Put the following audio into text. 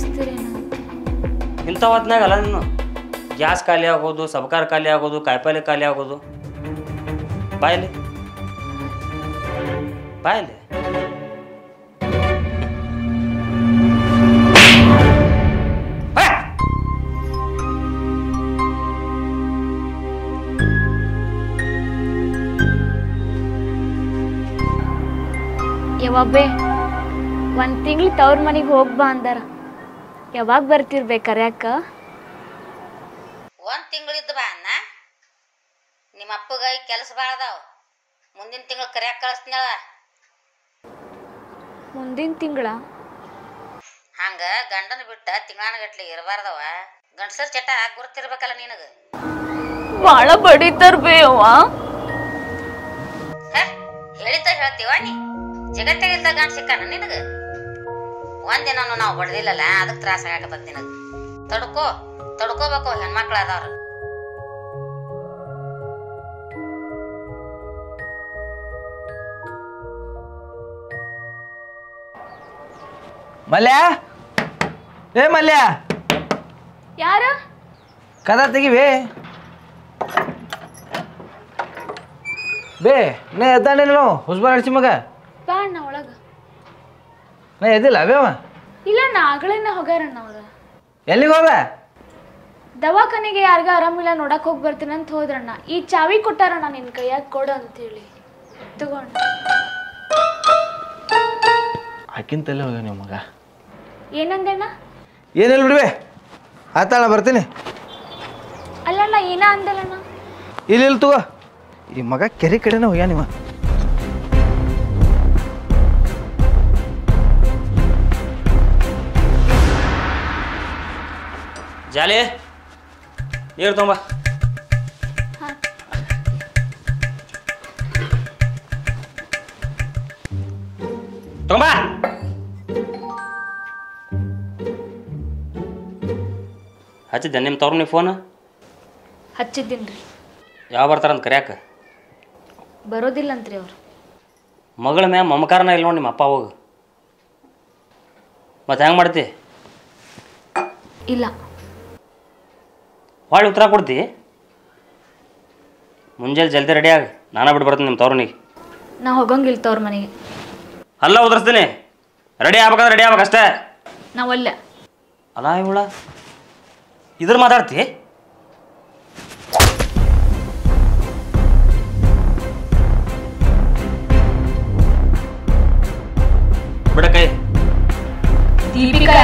ಕೂಸ್ತೀರೇನು ಇಂಥ ಹೊತ್ನಾಗ ಅಲ್ಲ ನೀನು ಗ್ಯಾಸ್ ಖಾಲಿ ಆಗೋದು ಸಬ್ಕಾರ ಖಾಲಿ ಆಗೋದು ಕಾಯಿಪಲ್ಲೆ ಖಾಲಿ ಆಗೋದು ಬಾಯಲ್ಲಿ ಬಾಯಲ್ಲಿ ಯಾವಾಬೇ ಒಂದು ತಿಂಗ್ಳು ತವ್ರ ಮನೆಗೆ ಹೋಗಿ ಬಾ ಅಂದಾರ ಯಾವಾಗ ಬರ್ತಿರ್ಬೇಕು ಕರ್ಯಾಕ ಒಂದು ತಿಂಗಳಿದ್ದು ಬಾ ಅನ್ನ ನಿಮ್ಮ ಅಪ್ಪಗ ಕೆಲಸ ಭಾಳ ಅದಾವ ಮುಂದಿನ ತಿಂಗಳು ಕರ್ಯಾಕ ಕಳಿಸ್ತೀನಳ ಮುಂದಿನ ತಿಂಗಳ ಹಂಗ ಗಂಡನ ಬಿಟ್ಟ ತಿಂಗಳಾನಗಟ್ಲೆ ಇರಬಾರ್ದವ ಗಂಡಸರ ಚಟ ಗುರುತಿರ್ಬೇಕಲ್ಲ ನಿನಗ ಭಾಳ ಬಡಿತಾರ ಬೇ ಅವ್ವ ಹೇಳಿದ್ದ ಹೇಳ್ತೀವ ನೀ ಜಗತ್ತಾಗಿದ್ದ ಗಂಡ ಸಿಕ್ಕಾನ ನಿನಗ ಒಂದಿನೂ ನಾವು ಬಡ್ದಿಲ್ಲಲ್ಲ ಅದಕ್ಕೆ ತ್ರಾಸ ಆಗಕತ್ತದ ನಿನಗ ತಡ್ಕೋಬೇಕು ಹೆಣ್ಮಕ್ಳು ಅದಾವ್ರ ಮಲ್ಯ ಏ ಮಲ್ಯ ಯಾರ ಕದ ತೆಗಿಬೇ ಬೇ ನಾ ಎದ್ದಾನೇನು ಹುಸ್ಬಾರ್ ಅಡ್ಸಿ ಮಗ ಬಾ ಅಣ್ಣ ಒಳಗ ನಾ ಎದ್ದಿಲ್ಲ ಬೇವ ಇಲ್ಲ ನಾ ಆಗಲೇನ ಹೋಗ್ಯಾರಣ್ಣ ಅವ್ರ ಎಲ್ಲಿಗೆ ಹೋದ ದವಾಖಾನೆಗೆ ಯಾರಿಗ ಆರಾಮಿಲ್ಲ ನೋಡಕ್ ಹೋಗಿ ಬರ್ತೀನಿ ಅಂತ ಹೋದ್ರಣ್ಣ ಈ ಚಾವಿ ಕೊಟ್ಟಾರಣ್ಣ ನಿನ್ ಕೈಯಾಗ ಕೊಡು ಅಂತೇಳಿ ತಗೊಂಡ ಆಕಿಂತಲ್ಲೇ ಹೋಗ್ಯ ನೀವು ಮಗ ಏನಂದಣ್ಣ ಏನಿಲ್ಲ ಬಿಡ್ಬೇ ಆತಾಳ ಬರ್ತೀನಿ ಅಲ್ಲಣ್ಣ ಏನ ಅಂದಲ್ಲಣ್ಣ ಇಲ್ಲ ತಗೋ ಈ ಮಗ ಕೆರೆ ಕಡೆನೇ ಹೋಗ್ಯ ನೀವು ಜಾಲಿ ನೀರು ತೊಂಬ ತೊಂಬ ಹಚ್ಚಿದ್ದೆ ನಿಮ್ಮ ತವ್ರ ನೀವು ಫೋನ್ ಹಚ್ಚಿದ್ದೀನ್ರಿ ಯಾವ ಬರ್ತಾರಂತ ಕರ್ಯಾಕ ಬರೋದಿಲ್ಲಂತ್ರಿ ಅವ್ರು ಮಗಳ ಮ್ಯಾ ಮಮಕಾರನ ಇಲ್ಲ ನೋಡಿ ನಿಮ್ಮ ಅಪ್ಪ ಹೋಗು ಮತ್ತೆ ಹೆಂಗೆ ಮಾಡ್ತಿ ಇಲ್ಲ ಹೊಳ್ಳಿ ಉತ್ತರ ಕೊಡ್ತಿ ಮುಂಜಾನೆ ಜಲ್ದಿ ರೆಡಿ ಆಗ ನಾನು ಬಿಟ್ಟು ಬರ್ತೀನಿ ನಿಮ್ಮ ತವ್ರನಿಗೆ ನಾ ಹೋಗಂಗಿಲ್ಲ ತವ್ರ ಮನೆಗೆ ಅಲ್ಲ ಉದ್ರಸ್ತೀನಿ ರೆಡಿ ಆಗ್ಬೇಕಾದ್ರೆ ರೆಡಿ ಆಗ್ಬೇಕಷ್ಟೇ ನಾವಲ್ಲ ಅಲ್ಲ ಇವಳ ಇದ್ರ ಮಾತಾಡ್ತಿ ಬಿಡ ಕೈ ದೀಪಿಕಾ